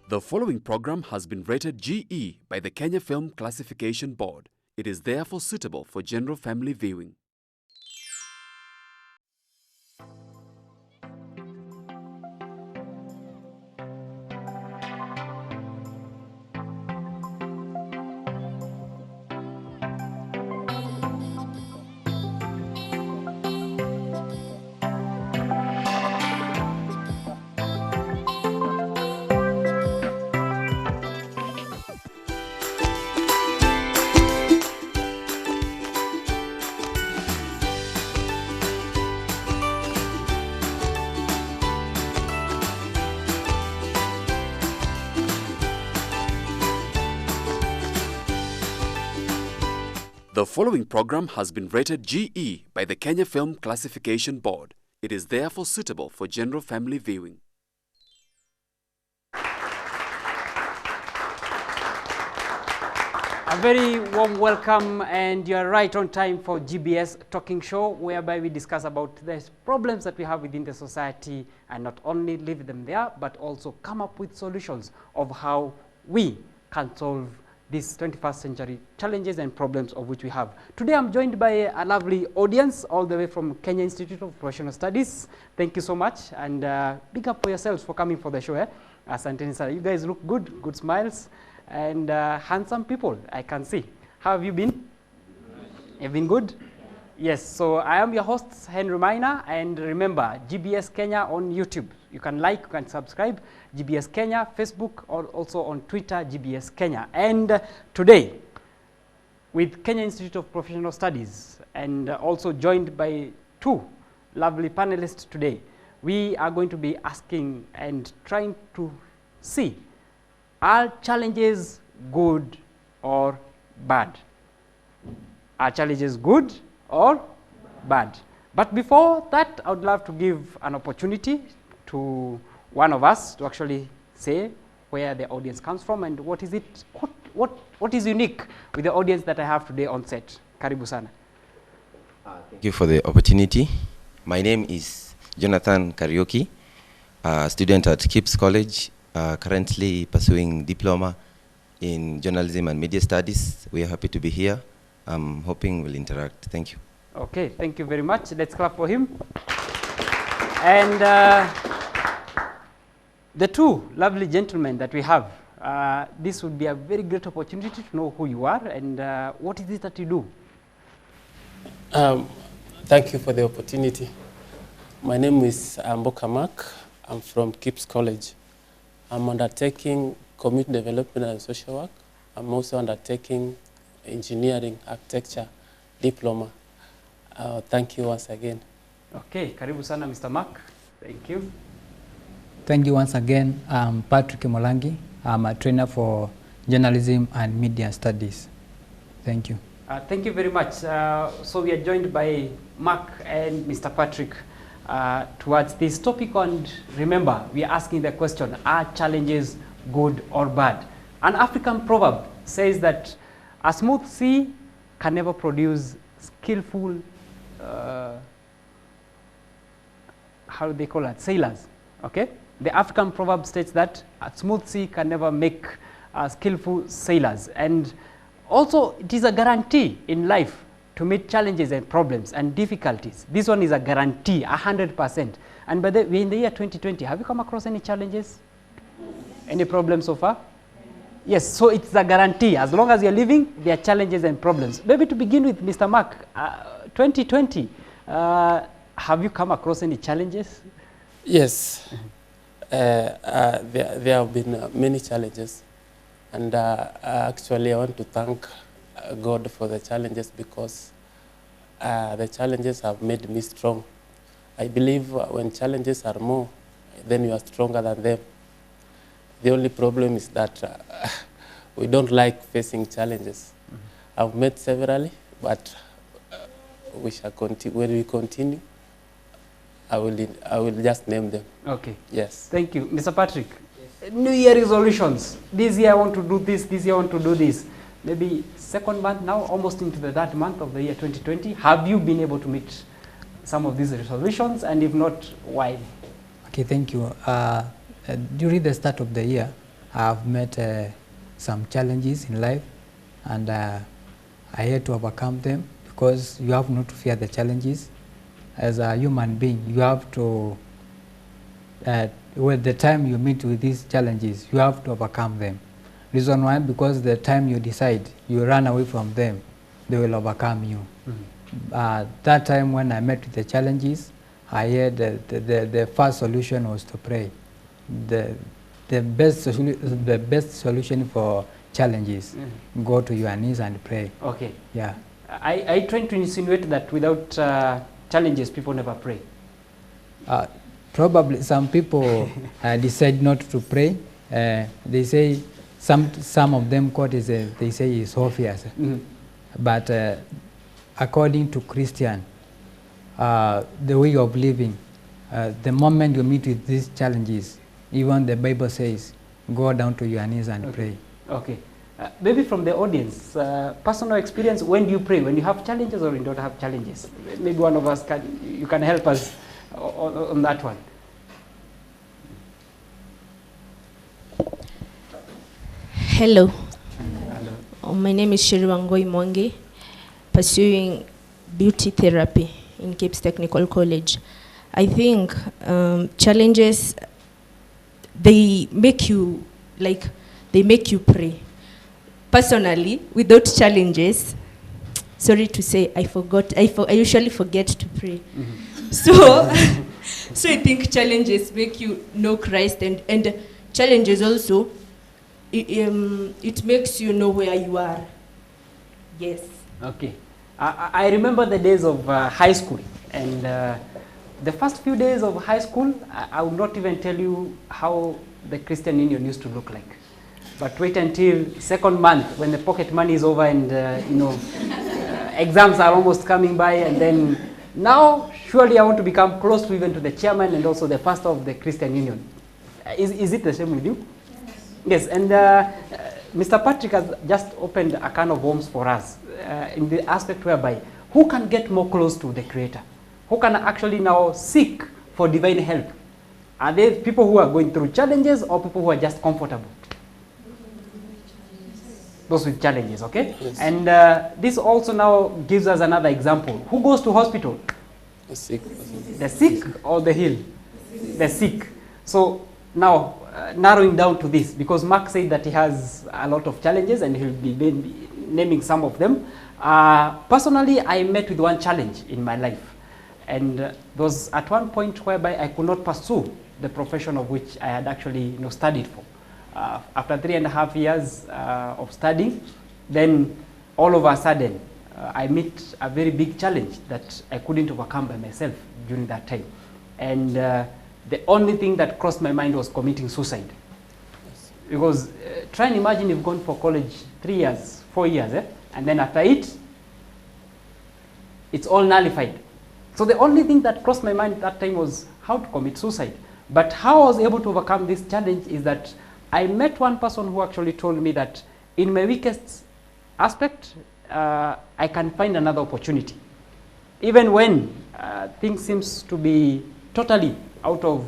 The following program has been rated GE by the Kenya Film Classification Board. It is therefore suitable for general family viewing. The following program has been rated GE by the Kenya Film Classification Board. It is therefore suitable for general family viewing. A very warm welcome, and you're right on time for GBS Talking Show, whereby we discuss about the problems that we have within the society and not only leave them there, but also come up with solutions of how we can solve these 21st century challenges and problems of which we have. Today I'm joined by a lovely audience all the way from Kenya Institute of Professional Studies. Thank you so much, and big up for yourselves for coming for the show. Asanteni sana. You guys look good, good smiles, and handsome people, I can see. How have you been? You've been good? Yes, so I am your host, Henry Maina, and remember, GBS Kenya on YouTube. You can like, you can subscribe, GBS Kenya, Facebook, or also on Twitter, GBS Kenya. And today, with Kenya Institute of Professional Studies, and also joined by two lovely panelists today, we are going to be asking and trying to see, are challenges good or bad? Are challenges good or bad? But before that, I would love to give an opportunity to one of us to actually say where the audience comes from and what is it, what is unique with the audience that I have today on set. Karibu sana. Thank you for the opportunity. My name is Jonathan Karaoke, a student at KIPS College, currently pursuing diploma in journalism and media studies. We are happy to be here. I'm hoping we'll interact. Thank you. Okay, thank you very much. Let's clap for him. And the two lovely gentlemen that we have, this would be a very great opportunity to know who you are and what is it that you do? Thank you for the opportunity. My name is Mboka Mark. I'm from KIPS College. I'm undertaking community development and social work. I'm also undertaking engineering, architecture, diploma. Thank you once again. Okay, karibu sana Mr. Mark. Thank you. Thank you once again. I'm Patrick Molangi. I'm a trainer for journalism and media studies. Thank you. Thank you very much. So we are joined by Mark and Mr. Patrick towards this topic. And remember, we are asking the question, are challenges good or bad? An African proverb says that a smooth sea can never produce skillful, how do they call it, sailors, okay? The African proverb states that a smooth sea can never make skillful sailors. And also, it is a guarantee in life to meet challenges and problems and difficulties. This one is a guarantee, 100%. And by we're in the year 2020. Have you come across any challenges? Any problems so far? Yes, so it's a guarantee. As long as you're living, there are challenges and problems. Maybe to begin with, Mr. Mark, 2020, have you come across any challenges? Yes, there have been many challenges. And actually, I want to thank God for the challenges because the challenges have made me strong. I believe when challenges are more, then you are stronger than them. The only problem is that we don't like facing challenges. I've met severally, but we shall continue. When we continue, I will just name them. Okay. Yes. Thank you. Mr. Patrick, yes. New Year resolutions. This year I want to do this year I want to do this. Maybe second month now, almost into the third month of the year 2020. Have you been able to meet some of these resolutions? And if not, why? Okay, thank you. During the start of the year, I've met some challenges in life, and I had to overcome them, because you have not to fear the challenges. As a human being, you have to, with the time you meet with these challenges, you have to overcome them. Reason why? Because the time you decide, you run away from them, they will overcome you. That time when I met with the challenges, I had the first solution was to pray. The best solution for challenges, go to your knees and pray. Okay. Yeah. I trying to insinuate that without challenges, people never pray. Probably some people decide not to pray. They say some of them quote is they say it's obvious, but according to Christian, the way of living, the moment you meet with these challenges, even the Bible says, go down to your knees and pray. Okay. Maybe from the audience, personal experience, when do you pray? When you have challenges or you don't have challenges? Maybe one of us you can help us on that one. Hello. My name is Shiriwangoi Mwangi, pursuing beauty therapy in KIPS Technical College. I think challenges, they make you pray. Personally, without challenges, sorry to say, I usually forget to pray. So I think challenges make you know Christ, and challenges also, it makes you know where you are. Yes. Okay. I remember the days of high school, and the first few days of high school, I will not even tell you how the Christian Union used to look like. But wait until second month, when the pocket money is over and exams are almost coming by, and then now surely I want to become close to even to the chairman and also the pastor of the Christian Union. Is it the same with you? Yes, and Mr. Patrick has just opened a can of worms for us in the aspect whereby who can get more close to the Creator? Who can actually now seek for divine help? Are there people who are going through challenges or people who are just comfortable? Those with challenges, okay? Yes. And this also now gives us another example. Who goes to hospital? The sick. The sick or the healed? The sick. So now, narrowing down to this, because Mark said that he has a lot of challenges and he'll be naming some of them. Personally, I met with one challenge in my life. And there was at one point whereby I could not pursue the profession of which I had actually studied for. After 3.5 years of studying, then all of a sudden, I met a very big challenge that I couldn't overcome by myself during that time. And the only thing that crossed my mind was committing suicide. Because try and imagine you've gone for college 3 years, 4 years, and then after it's all nullified. So the only thing that crossed my mind at that time was how to commit suicide. But how I was able to overcome this challenge is that I met one person who actually told me that in my weakest aspect, I can find another opportunity. Even when things seems to be totally out of,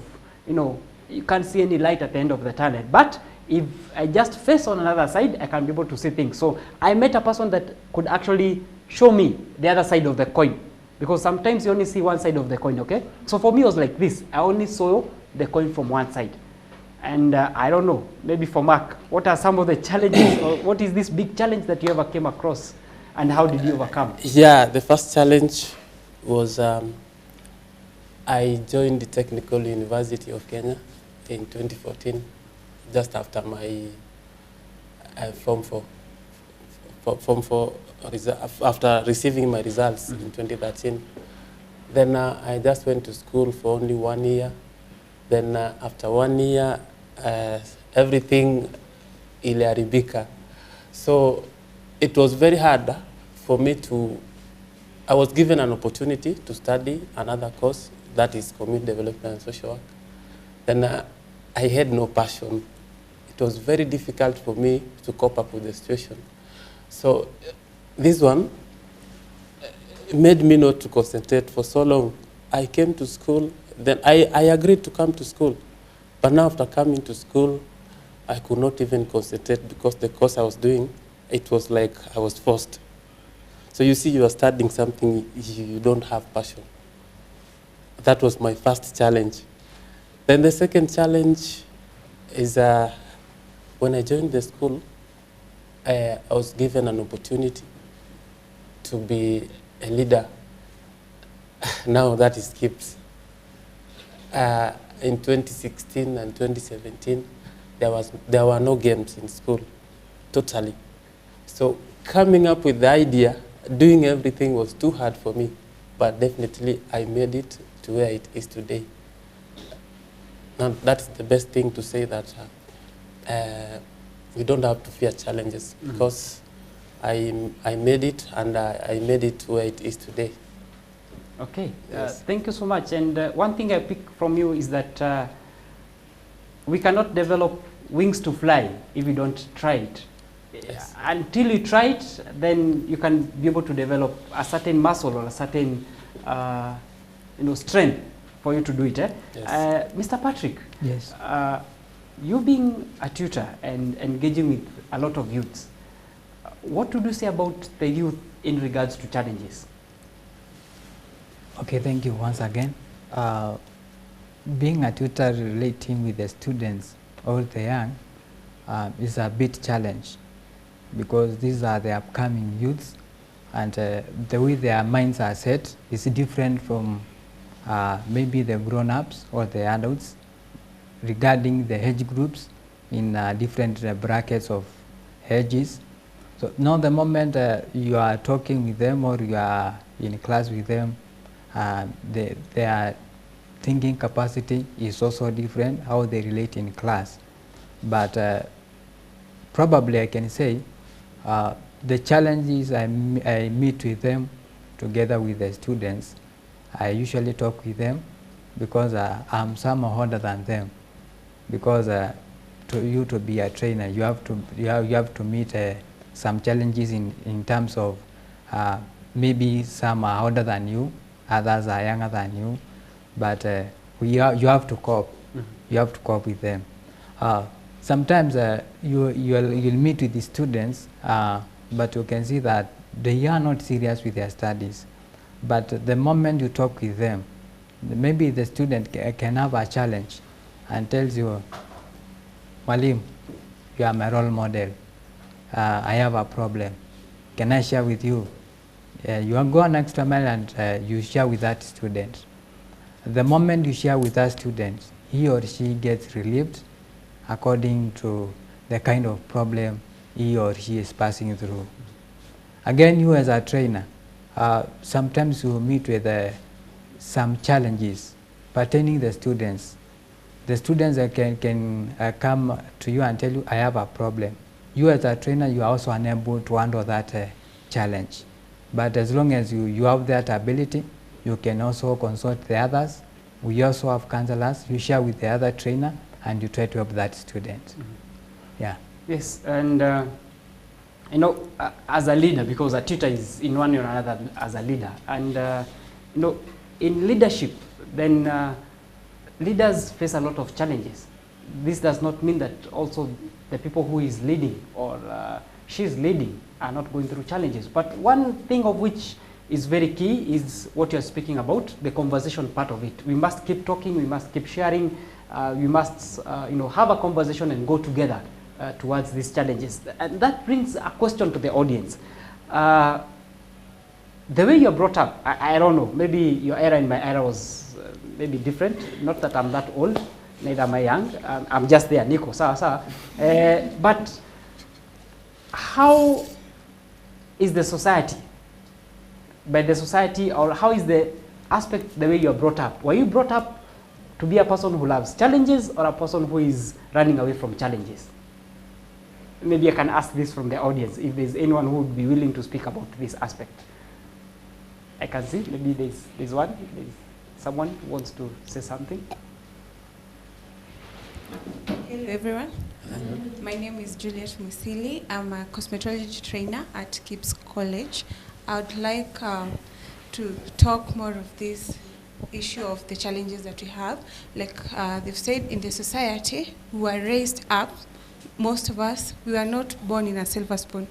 you can't see any light at the end of the tunnel. But if I just face on another side, I can be able to see things. So I met a person that could actually show me the other side of the coin. Because sometimes you only see one side of the coin, okay? So for me, it was like this. I only saw the coin from one side. And I don't know, maybe for Mark, what are some of the challenges, or what is this big challenge that you ever came across, and how did you overcome? Yeah, the first challenge was I joined the Technical University of Kenya in 2014, just after my Form 4, after receiving my results in 2013. Then I just went to school for only 1 year. Then after 1 year, everything iliharibika. So it was very hard for me I was given an opportunity to study another course, that is community development and social work. Then I had no passion. It was very difficult for me to cope up with the situation. So this one made me not to concentrate for so long. I came to school, then I agreed to come to school. But now after coming to school, I could not even concentrate because the course I was doing, it was like I was forced. So you see, you are studying something you don't have passion. That was my first challenge. Then the second challenge is when I joined the school, I was given an opportunity to be a leader. Now that is KIPS. In 2016 and 2017, there were no games in school, totally. So coming up with the idea, doing everything was too hard for me, but definitely I made it to where it is today. And that's the best thing to say, that we don't have to fear challenges, because I made it, and I made it to where it is today. Okay, Yes. thank you so much. And one thing I pick from you is that we cannot develop wings to fly if we don't try it. Yes. Until you try it, then you can be able to develop a certain muscle or a certain strength for you to do it. Yes. Mr. Patrick, Yes. you being a tutor and engaging with a lot of youths, what would you say about the youth in regards to challenges? Okay, thank you once again. Being a tutor relating with the students or the young is a bit challenge, because these are the upcoming youths, and the way their minds are set is different from maybe the grown-ups or the adults regarding the age groups in different brackets of ages. So now the moment you are talking with them or you are in class with them, their thinking capacity is also different, how they relate in class. But probably I can say the challenges I meet with them together with the students, I usually talk with them because I'm somehow older than them. Because to be a trainer, you have to meet some challenges in terms of maybe some are older than you, others are younger than you, but you have to cope. Mm-hmm. You have to cope with them. Sometimes you'll meet with the students, but you can see that they are not serious with their studies. But the moment you talk with them, maybe the student can have a challenge and tells you, Malim, you are my role model. I have a problem. Can I share with you? You are go an extra mile and you share with that student. The moment you share with that student, he or she gets relieved according to the kind of problem he or she is passing through. Again, you as a trainer, sometimes you meet with some challenges pertaining the students. The students can come to you and tell you, I have a problem. You as a trainer, you are also unable to handle that challenge. But as long as you have that ability, you can also consult the others. We also have counselors. You share with the other trainer and you try to help that student. Mm-hmm. Yeah. Yes, and as a leader, because a tutor is in one way or another as a leader, and in leadership, then leaders face a lot of challenges. This does not mean that also the people who is leading or she's leading are not going through challenges. But one thing of which is very key is what you're speaking about, the conversation part of it. We must keep talking, we must keep sharing, we must have a conversation and go together towards these challenges. And that brings a question to the audience. The way you're brought up, I don't know, maybe your era and my era was maybe different. Not that I'm that old, neither am I young. I'm just there, Nico, sawa. But how is the society? By the society, or how is the aspect the way you're brought up? Were you brought up to be a person who loves challenges or a person who is running away from challenges? Maybe I can ask this from the audience, if there's anyone who would be willing to speak about this aspect. I can see, maybe there's one, there's someone who wants to say something. Hello everyone. My name is Juliet Musili. I'm a cosmetology trainer at KIPS College. I would like to talk more of this issue of the challenges that we have. Like they've said, in the society, we were raised up most of us, we were not born in a silver spoon.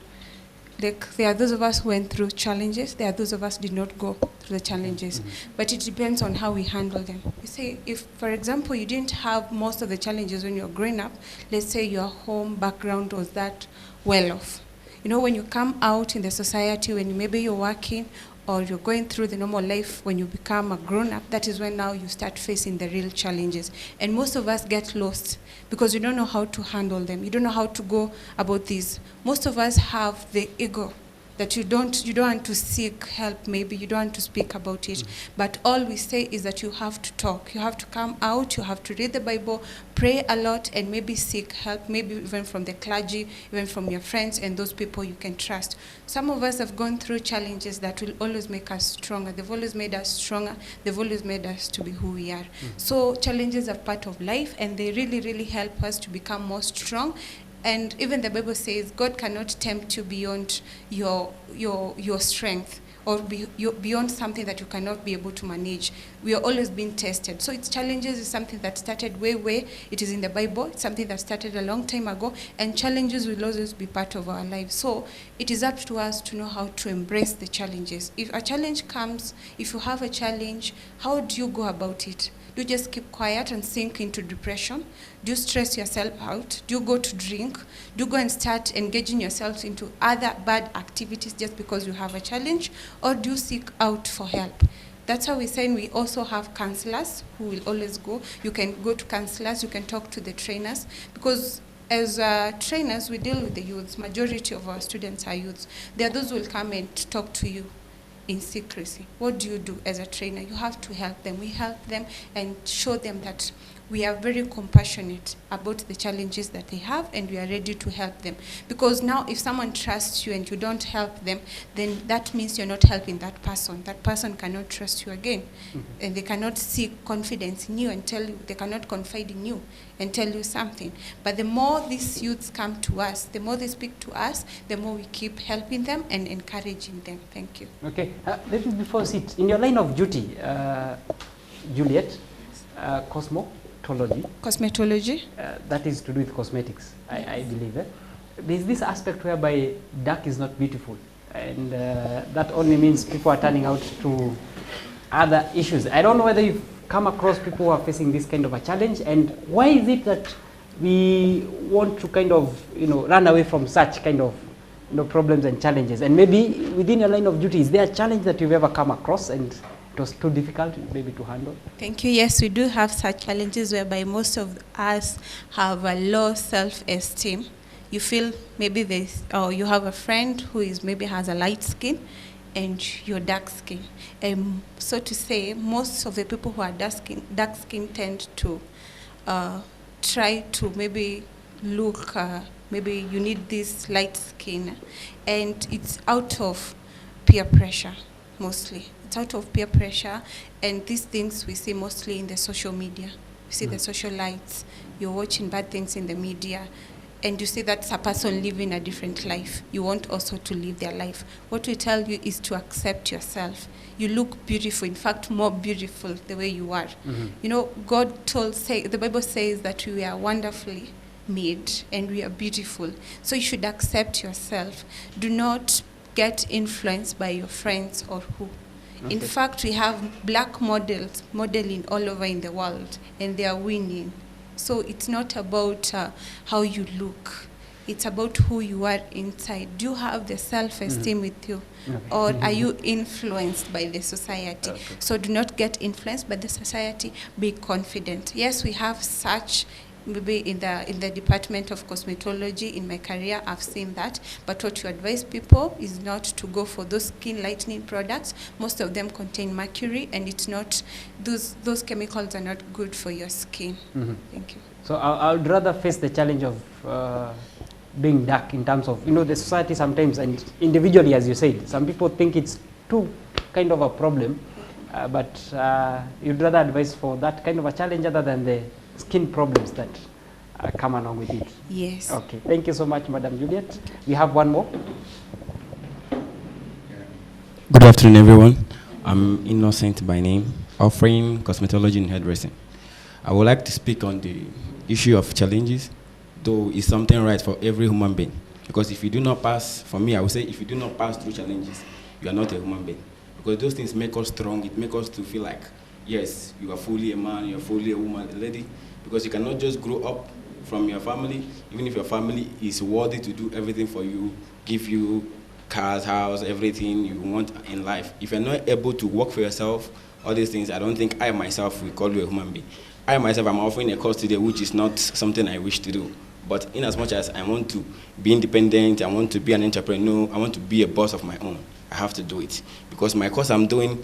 Like, there are those of us who went through challenges, there are those of us who did not go through the challenges. But it depends on how we handle them. You say, if, for example, you didn't have most of the challenges when you were growing up, let's say your home background was that well off. You know, when you come out in the society, when maybe you're working or you're going through the normal life, when you become a grown-up, that is when now you start facing the real challenges. And most of us get lost because you don't know how to handle them. You don't know how to go about these. Most of us have the ego that you don't want to seek help, maybe you don't want to speak about it. But all we say is that you have to talk. You have to come out, you have to read the Bible, pray a lot, and maybe seek help, maybe even from the clergy, even from your friends and those people you can trust. Some of us have gone through challenges that will always make us stronger. They've always made us stronger. They've always made us to be who we are. So challenges are part of life, and they really, really help us to become more strong. And even the Bible says God cannot tempt you beyond your strength, or beyond something that you cannot be able to manage. We are always being tested. So challenges is something that started way, it is in the Bible. It's something that started a long time ago, and challenges will always be part of our lives. So it is up to us to know how to embrace the challenges. If a challenge comes, if you have a challenge, how do you go about it? Do you just keep quiet and sink into depression? Do you stress yourself out? Do you go to drink? Do you go and start engaging yourself into other bad activities just because you have a challenge? Or do you seek out for help? That's how we're saying we also have counselors who will always go. You can go to counselors, you can talk to the trainers, because as trainers, we deal with the youths. Majority of our students are youths. There are those who will come and talk to you in secrecy. What do you do as a trainer? You have to help them. We help them and show them that we are very compassionate about the challenges that they have, and we are ready to help them. Because now if someone trusts you and you don't help them, then that means you're not helping that person. That person cannot trust you again. And they cannot seek confidence in you and tell you, they cannot confide in you and tell you something. But the more these youths come to us, the more they speak to us, the more we keep helping them and encouraging them. Thank you. Okay, let me before sit. In your line of duty, Juliet, cosmetology, that is to do with cosmetics, I believe. There's this aspect whereby dark is not beautiful, and that only means people are turning out to other issues. I don't know whether you've come across people who are facing this kind of a challenge, and why is it that we want to kind of, run away from such kind of problems and challenges? And maybe within your line of duty, is there a challenge that you've ever come across and it was too difficult maybe to handle? Thank you. Yes, we do have such challenges whereby most of us have a low self-esteem. You feel maybe you have a friend who maybe has a light skin and you're dark skin. So to say, most of the people who are dark skin tend to try to maybe look, maybe you need this light skin, and it's out of peer pressure mostly. It's out of peer pressure, and these things we see mostly in the social media. You see the social lights, you're watching bad things in the media, and you see that's a person living a different life. You want also to live their life. What we tell you is to accept yourself. You look beautiful, in fact, more beautiful the way you are. The Bible says that we are wonderfully made and we are beautiful. So you should accept yourself. Do not get influenced by your friends or who. Okay. In fact, we have black models modeling all over in the world, and they are winning. So it's not about how you look. It's about who you are inside. Do you have the self-esteem with you? Or are you influenced by the society? Okay. So do not get influenced by the society. Be confident. Yes, we have such. Maybe in the department of cosmetology, in my career, I've seen that. But what you advise people is not to go for those skin lightening products. Most of them contain mercury, and it's not, those chemicals are not good for your skin. Thank you. So I would rather face the challenge of being dark in terms of, the society sometimes, and individually, as you said, some people think it's too kind of a problem, but you'd rather advise for that kind of a challenge other than the skin problems that come along with it. Yes. Okay. Thank you so much, Madam Juliet. We have one more. Good afternoon, everyone. I'm Innocent by name, offering cosmetology and hairdressing. I would like to speak on the issue of challenges though it's something right for every human being. Because if you do not pass, for me, I would say if you do not pass through challenges, you are not a human being. Because those things make us strong. It makes us to feel like, yes, you are fully a man, you are fully a woman, a lady. Because you cannot just grow up from your family, even if your family is worthy to do everything for you, give you cars, house, everything you want in life. If you're not able to work for yourself, all these things, I don't think I myself will call you a human being. I myself am offering a course today which is not something I wish to do. But in as much as I want to be independent, I want to be an entrepreneur, I want to be a boss of my own, I have to do it. Because my course I'm doing,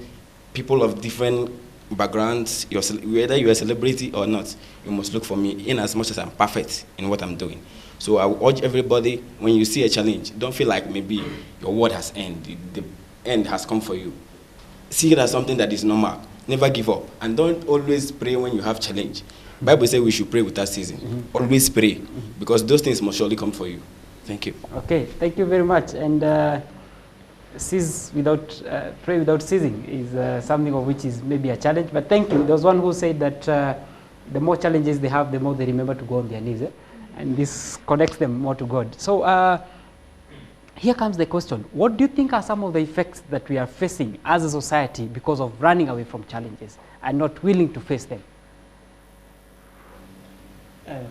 people of different backgrounds, whether you're a celebrity or not, you must look for me in as much as I'm perfect in what I'm doing. So I will urge everybody, when you see a challenge, don't feel like maybe your word has ended, the end has come for you. See it as something that is normal. Never give up. And don't always pray when you have challenge. Bible says we should pray without ceasing. Always pray, because those things must surely come for you. Thank you. Okay, thank you very much. And pray without ceasing is something of which is maybe a challenge. But thank you. There was one who said that the more challenges they have, the more they remember to go on their knees. And this connects them more to God. So here comes the question. What do you think are some of the effects that we are facing as a society because of running away from challenges and not willing to face them?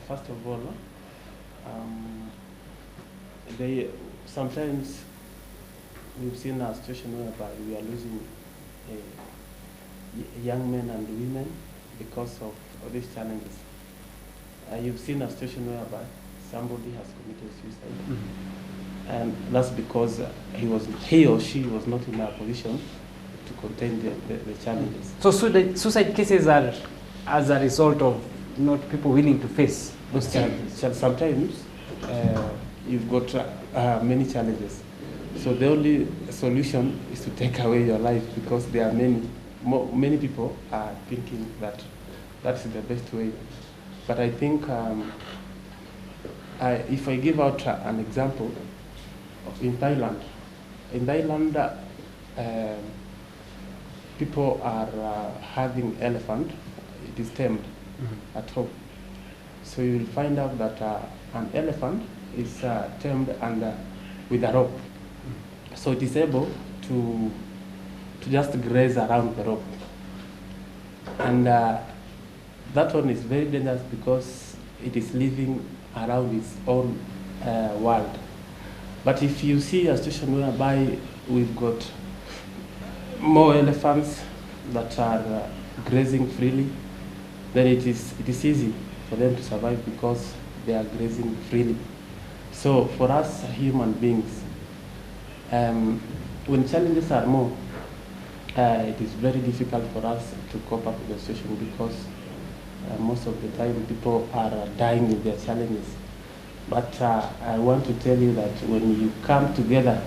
First of all, sometimes we've seen a situation whereby we are losing young men and women because of these challenges. You've seen a situation whereby somebody has committed suicide, and that's because he or she was not in a position to contain the challenges. So suicide cases are as a result of not people willing to face those challenges. Sometimes you've got many challenges. So the only solution is to take away your life, because there are many people are thinking that that's the best way. But I think if I give out an example, in Thailand, people are having elephant. It is tamed at home. So you will find out that an elephant is tamed with a rope. So it is able to just graze around the rope. And that one is very dangerous because it is living around its own world. But if you see a situation whereby we've got more elephants that are grazing freely, then it is easy for them to survive because they are grazing freely. So for us human beings, when challenges are more, it is very difficult for us to cope up with the situation, because most of the time people are dying with their challenges. But I want to tell you that when you come together,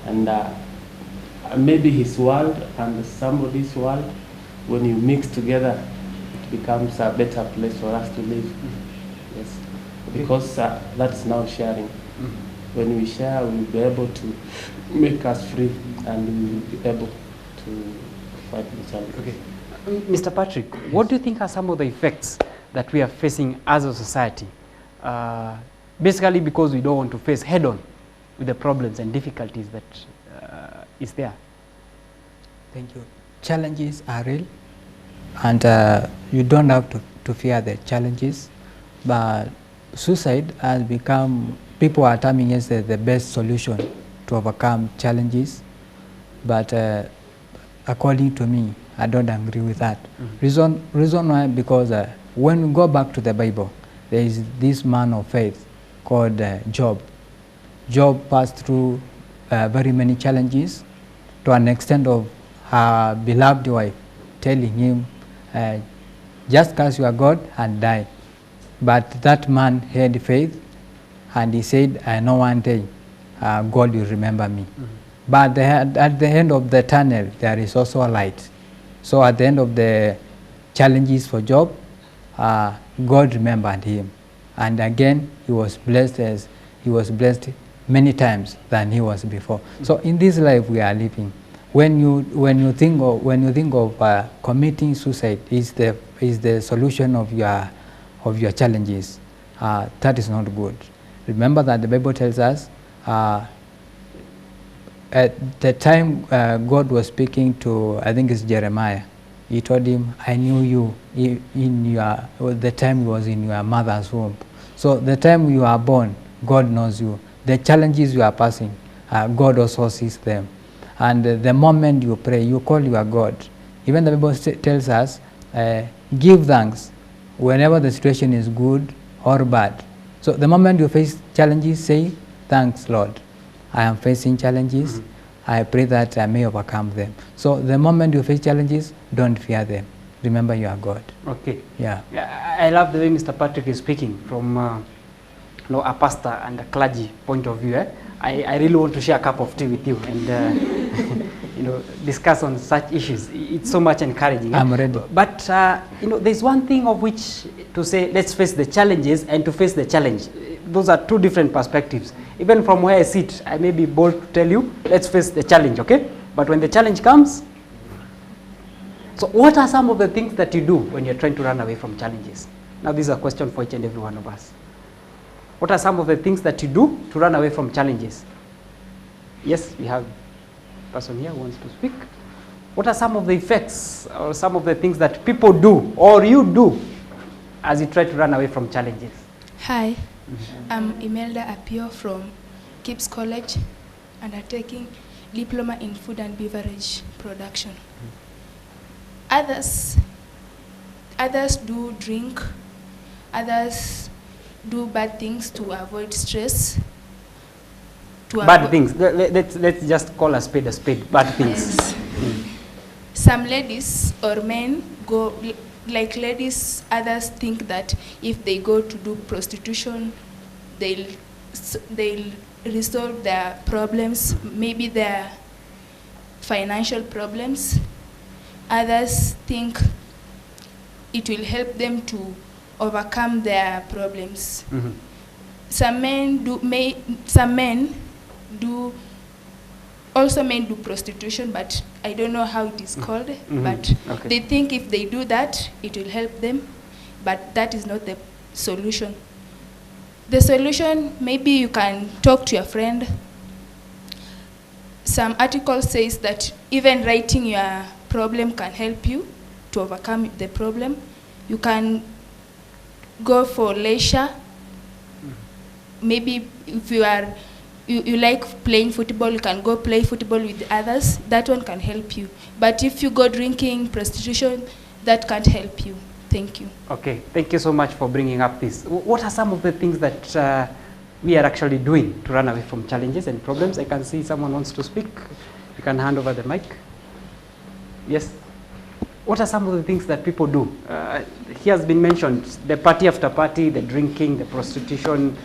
and maybe his world and somebody's world, when you mix together, it becomes a better place for us to live. Yes, because that's now sharing. When we share, we'll be able to make us free, and we will be able to fight the challenge. Okay. Mr. Patrick, what do you think are some of the effects that we are facing as a society? Basically because we don't want to face head-on with the problems and difficulties that is there. Thank you. Challenges are real, and you don't have to fear the challenges, but suicide has become, people are terming it as the best solution to overcome challenges, but according to me, I don't agree with that. Reason why, because when we go back to the Bible, there is this man of faith called Job. Job passed through very many challenges, to an extent of her beloved wife telling him, just curse your God and die. But that man had faith, and he said, I know one day God will remember me. But at the end of the tunnel, there is also a light. So at the end of the challenges for Job, God remembered him, and again he was blessed many times than he was before. So in this life we are living, when you think of committing suicide is the solution of of your challenges. That is not good. Remember that the Bible tells us at the time God was speaking to, I think it's Jeremiah, he told him, I knew you the time you was in your mother's womb. So the time you are born, God knows you. The challenges you are passing, God also sees them. And the moment you pray, you call your God. Even the Bible tells us, give thanks whenever the situation is good or bad. So the moment you face challenges, say, thanks, Lord. I am facing challenges. I pray that I may overcome them. So the moment you face challenges, don't fear them. Remember you are God. Okay. Yeah. I love the way Mr. Patrick is speaking from a pastor and a clergy point of view. I really want to share a cup of tea with you and discuss on such issues. It's so much encouraging. I'm ready. But there's one thing of which to say let's face the challenges and to face the challenge. Those are two different perspectives. Even from where I sit, I may be bold to tell you, let's face the challenge, okay? But when the challenge comes, so what are some of the things that you do when you're trying to run away from challenges? Now this is a question for each and every one of us. What are some of the things that you do to run away from challenges? Yes, we have a person here who wants to speak. What are some of the effects or some of the things that people do or you do as you try to run away from challenges? Hi, I'm Imelda Apio from KIPS College, undertaking Diploma in Food and Beverage Production. Others do drink, others do bad things to avoid stress. Bad things. Let's just call a spade, bad things. Yes. Some ladies or men go, like ladies, others think that if they go to do prostitution, they'll resolve their problems, maybe their financial problems. Others think it will help them to overcome their problems. Mm-hmm. Some men do prostitution, but I don't know how it is called. Mm-hmm. But okay. They think if they do that, it will help them, but that is not the solution. The solution, maybe you can talk to your friend. Some article says that even writing your problem can help you to overcome the problem. You can go for leisure. Maybe if you like playing football, you can go play football with others. That one can help you. But if you go drinking, prostitution, that can't help you. Thank you. Okay, thank you so much for bringing up this. What are some of the things that we are actually doing to run away from challenges and problems? I can see someone wants to speak. You can hand over the mic. Yes. What are some of the things that people do? Here has been mentioned, the party after party, the drinking, the prostitution.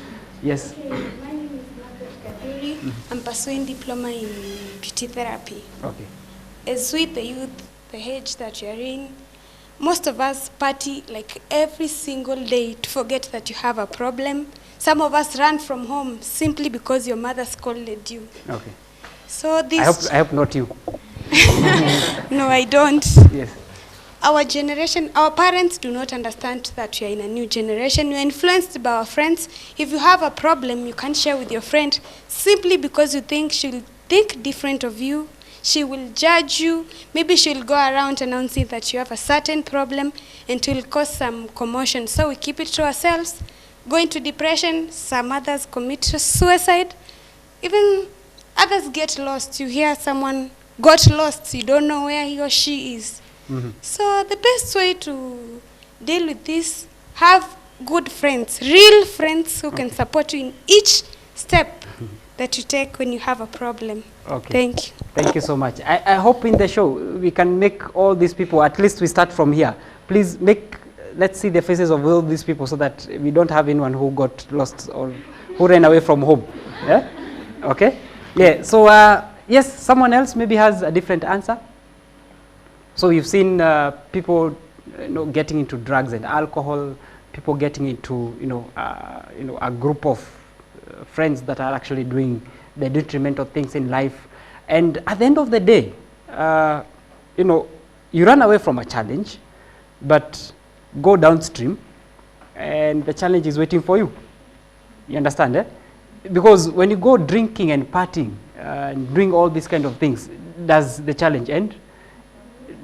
Yes. My name is Margaret Kaduri. I'm pursuing diploma in beauty therapy. Okay. As with the youth, the age that you're in, most of us party like every single day to forget that you have a problem. Some of us run from home simply because your mother scolded you. Okay. So this... I hope not you. No, I don't. Yes. Our generation, our parents do not understand that we are in a new generation. We are influenced by our friends. If you have a problem, you can't share with your friend simply because you think she'll think different of you. She will judge you. Maybe she'll go around announcing that you have a certain problem and it will cause some commotion. So we keep it to ourselves, go into depression. Some others commit suicide. Even others get lost. You hear someone got lost. You don't know where he or she is. Mm-hmm. So the best way to deal with this, have good friends, real friends who can support you in each step that you take when you have a problem. Okay. Thank you. Thank you so much. I hope in the show we can make all these people, at least we start from here. Please let's see the faces of all these people so that we don't have anyone who got lost or who ran away from home. Yeah? Okay? Yeah, so yes, someone else maybe has a different answer. So you've seen people getting into drugs and alcohol, people getting into a group of friends that are actually doing the detrimental things in life. And at the end of the day, you run away from a challenge, but go downstream and the challenge is waiting for you. You understand, eh? Because when you go drinking and partying and doing all these kind of things, does the challenge end?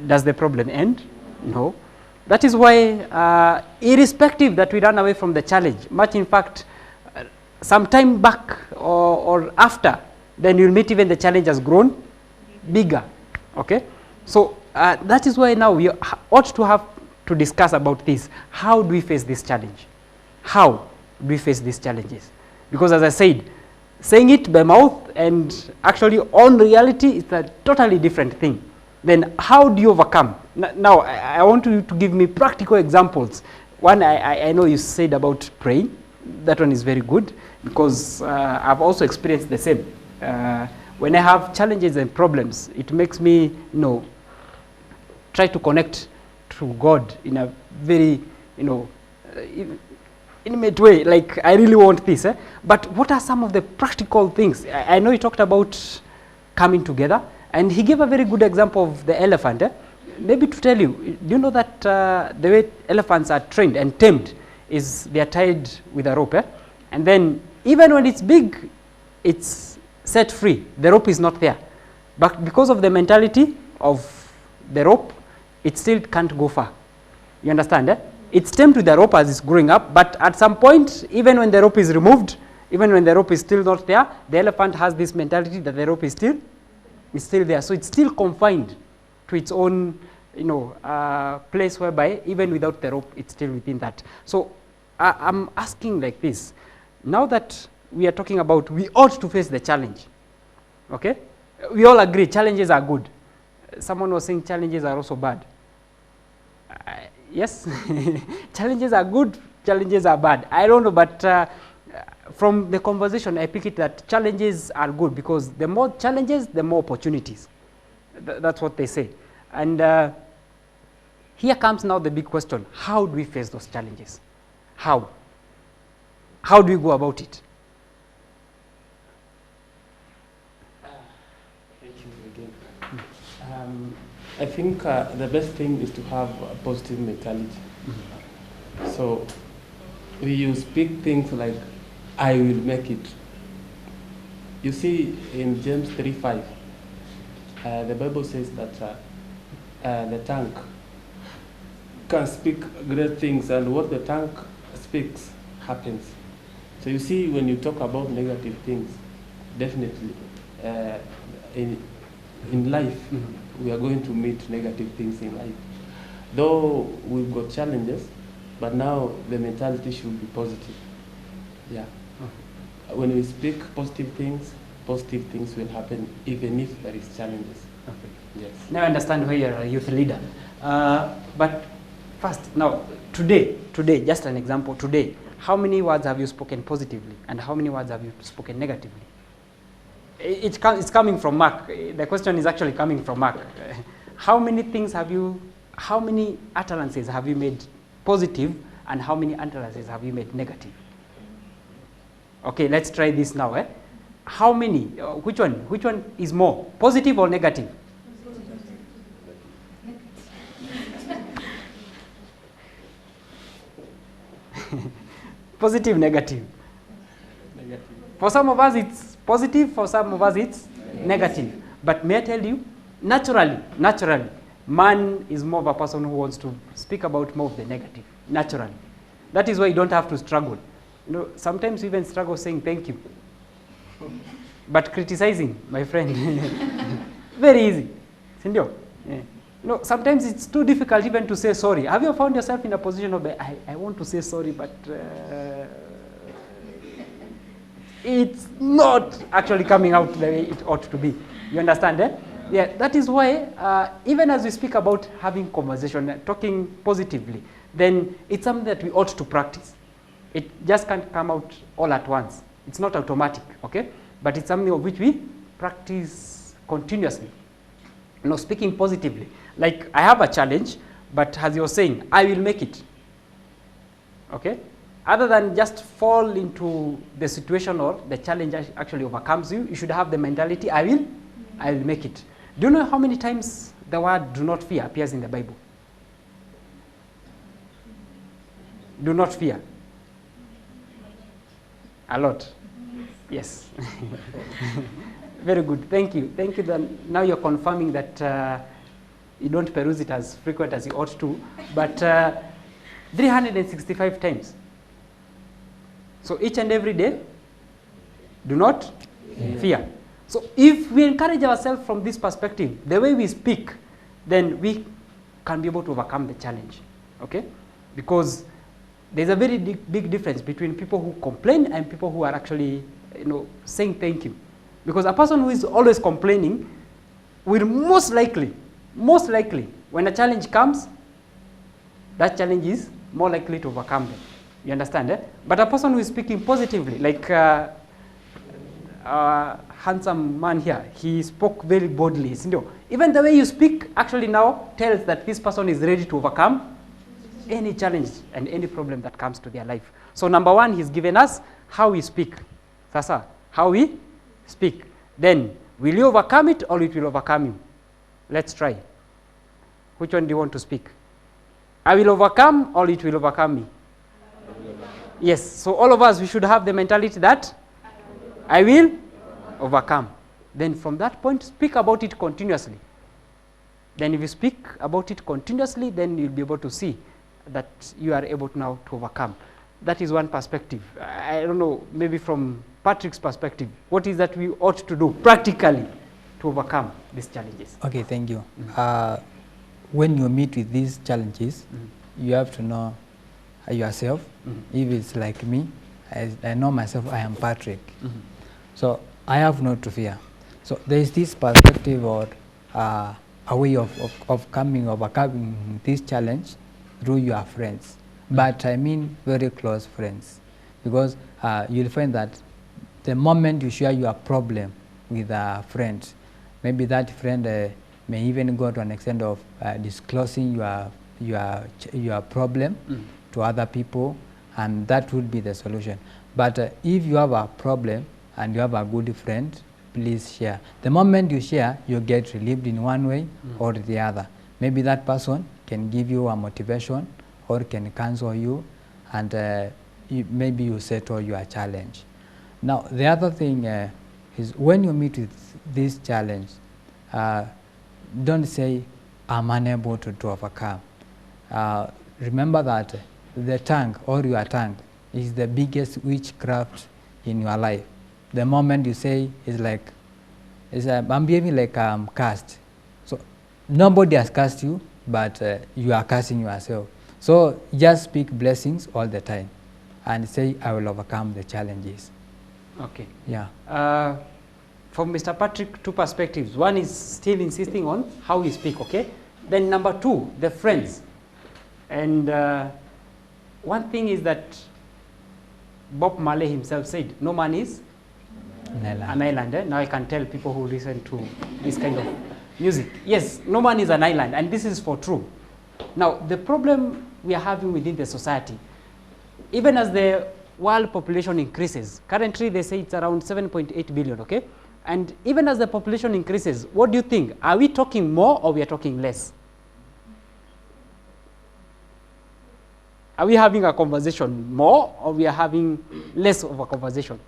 Does the problem end? No. That is why, irrespective that we run away from the challenge, much in fact, some time back or after, then you'll meet even the challenge has grown bigger. Okay? So that is why now we ought to have to discuss about this. How do we face this challenge? How do we face these challenges? Because as I said, saying it by mouth and actually on reality is a totally different thing. Then how do you overcome? Now, I want you to give me practical examples. One, I know you said about praying. That one is very good because I've also experienced the same. When I have challenges and problems, it makes me, try to connect to God in a very, intimate way. Like, I really want this. But what are some of the practical things? I know you talked about coming together. And he gave a very good example of the elephant. Maybe to tell you, do you know that the way elephants are trained and tamed is they are tied with a rope. And then even when it's big, it's set free. The rope is not there. But because of the mentality of the rope, it still can't go far. You understand? It's tamed with the rope as it's growing up. But at some point, even when the rope is removed, even when the rope is still not there, the elephant has this mentality that the rope is still there. So it's still confined to its own, place whereby even without the rope, it's still within that. So I'm asking like this. Now that we are talking about we ought to face the challenge, okay? We all agree challenges are good. Someone was saying challenges are also bad. Yes, challenges are good, challenges are bad. I don't know, but from the conversation, I pick it that challenges are good because the more challenges, the more opportunities. That's what they say. And here comes now the big question. How do we face those challenges? How? How do we go about it? Thank you again. I think the best thing is to have a positive mentality. So you speak things like, I will make it. You see in James 3:5, the Bible says that the tongue can speak great things, and what the tongue speaks happens. So you see, when you talk about negative things, definitely in life, we are going to meet negative things in life. Though we've got challenges, but now the mentality should be positive. Yeah. When we speak positive things will happen even if there is challenges. Okay. Yes. Now I understand why you're a youth leader. But first, now, today, just an example, today, how many words have you spoken positively and how many words have you spoken negatively? It's coming from Mark. The question is actually coming from Mark. How many utterances have you made positive and how many utterances have you made negative? Okay, let's try this now. How many? Which one is more, positive or negative? Positive, negative. Negative. For some of us, it's positive. For some of us, it's negative. But may I tell you, naturally, man is more of a person who wants to speak about more of the negative. Naturally. That is why you don't have to struggle. Sometimes you even struggle saying thank you. But criticizing, my friend, very easy. Sindio? Yeah. Sometimes it's too difficult even to say sorry. Have you found yourself in a position of, I want to say sorry, but it's not actually coming out the way it ought to be. You understand? Yeah, that is why even as we speak about having conversation, talking positively, then it's something that we ought to practice. It just can't come out all at once. It's not automatic, okay? But it's something of which we practice continuously. Speaking positively. Like, I have a challenge, but as you're saying, I will make it. Okay? Other than just fall into the situation or the challenge actually overcomes you, you should have the mentality, I will make it. Do you know how many times the word do not fear appears in the Bible? Do not fear. A lot. Yes. Very good. Thank you. Thank you. Then now you're confirming that you don't peruse it as frequent as you ought to, but 365 times. So each and every day, do not fear. So if we encourage ourselves from this perspective, the way we speak, then we can be able to overcome the challenge. Okay? Because there's a very big difference between people who complain and people who are actually, saying thank you. Because a person who is always complaining will most likely, when a challenge comes, that challenge is more likely to overcome them. You understand? But a person who is speaking positively, like handsome man here, he spoke very boldly. Even the way you speak actually now tells that this person is ready to overcome any challenge and any problem that comes to their life. So number one, he's given us how we speak. Sasa, how we speak. Then, will you overcome it or it will overcome you? Let's try. Which one do you want to speak? I will overcome or it will overcome me? Yes, so all of us, we should have the mentality that I will overcome. Then from that point, speak about it continuously. Then if you speak about it continuously, then you'll be able to see that you are able now to overcome. That is one perspective. I don't know, maybe from Patrick's perspective, what is that we ought to do practically to overcome these challenges? Okay, thank you. When you meet with these challenges, you have to know yourself. If it's like me, I know myself, I am Patrick. So I have not to fear. So there is this perspective or a way of overcoming this challenge through your friends. But I mean very close friends, because you'll find that the moment you share your problem with a friend, maybe that friend may even go to an extent of disclosing your problem to other people, and that would be the solution. But if you have a problem and you have a good friend, please share. The moment you share, you get relieved in one way or the other. Maybe that person can give you a motivation or can counsel you, and maybe you settle your challenge. Now, the other thing is when you meet with this challenge, don't say, I'm unable to overcome. Remember that the tongue or your tongue is the biggest witchcraft in your life. The moment you say, it's like, I'm behaving like I'm cursed. So nobody has cursed you, but you are cursing yourself. So just speak blessings all the time and say, I will overcome the challenges. Okay. Yeah. From Mr. Patrick, two perspectives. One is still insisting on how we speak, okay? Then number two, the friends. And one thing is that Bob Marley himself said, no man is an island. Now I can tell people who listen to this kind of music. Yes, no man is an island, and this is for true. Now, the problem we are having within the society, even as the world population increases, currently they say it's around 7.8 billion, okay? And even as the population increases, what do you think? Are we talking more or we are talking less? Are we having a conversation more or we are having less of a conversation?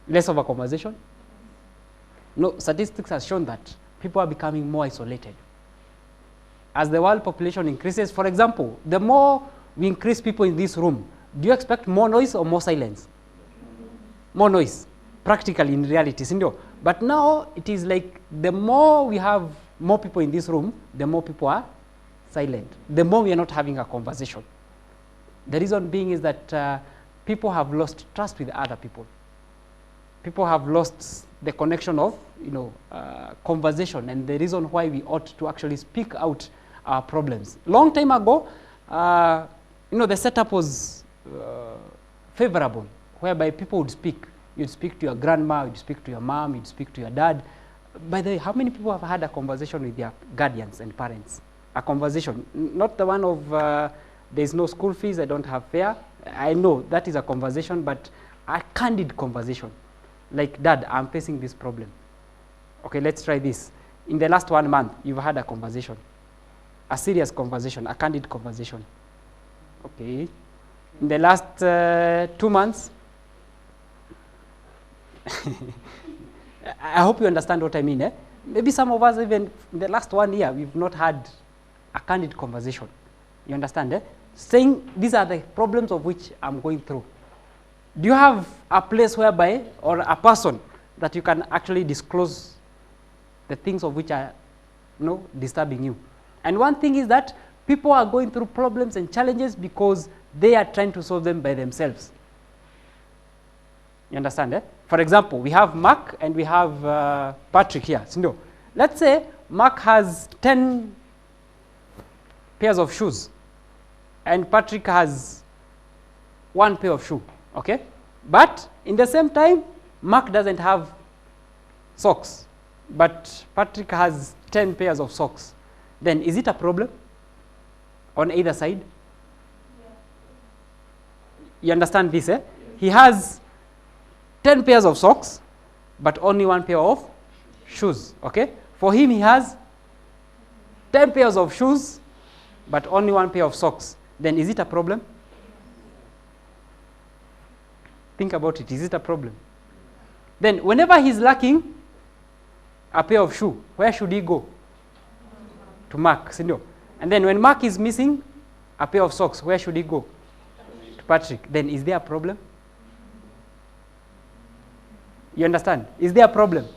Less of a conversation? No, statistics has shown that people are becoming more isolated. As the world population increases, for example, the more we increase people in this room, do you expect more noise or more silence? More noise, practically in reality. But now it is like the more we have more people in this room, the more people are silent. The more we are not having a conversation. The reason being is that people have lost trust with other people. People have lost the connection of, conversation, and the reason why we ought to actually speak out our problems. Long time ago, the setup was favorable, whereby people would speak. You'd speak to your grandma, you'd speak to your mom, you'd speak to your dad. By the way, how many people have had a conversation with their guardians and parents? A conversation, not the one of there's no school fees, I don't have fare. I know that is a conversation, but a candid conversation. Like, Dad, I'm facing this problem. Okay, let's try this. In the last 1 month, you've had a conversation, a serious conversation, a candid conversation. Okay. In the last 2 months? I hope you understand what I mean. Eh? Maybe some of us, even in the last 1 year, we've not had a candid conversation. You understand? Eh? Saying these are the problems of which I'm going through. Do you have a place whereby, or a person that you can actually disclose the things of which are disturbing you? And one thing is that people are going through problems and challenges because they are trying to solve them by themselves. You understand? Eh? For example, we have Mark and we have Patrick here. So, let's say Mark has 10 pairs of shoes and Patrick has 1 pair of shoes. Okay? But in the same time, Mark doesn't have socks, but Patrick has 10 pairs of socks. Then is it a problem on either side? Yeah. You understand this, eh? Yeah. He has 10 pairs of socks, but only 1 pair of shoes, okay? For him, he has 10 pairs of shoes, but only 1 pair of socks. Then is it a problem? Think about it. Is it a problem? Then whenever he's lacking a pair of shoes, where should he go? To Mark. And then when Mark is missing a pair of socks, where should he go? To Patrick. Then is there a problem? You understand? Is there a problem?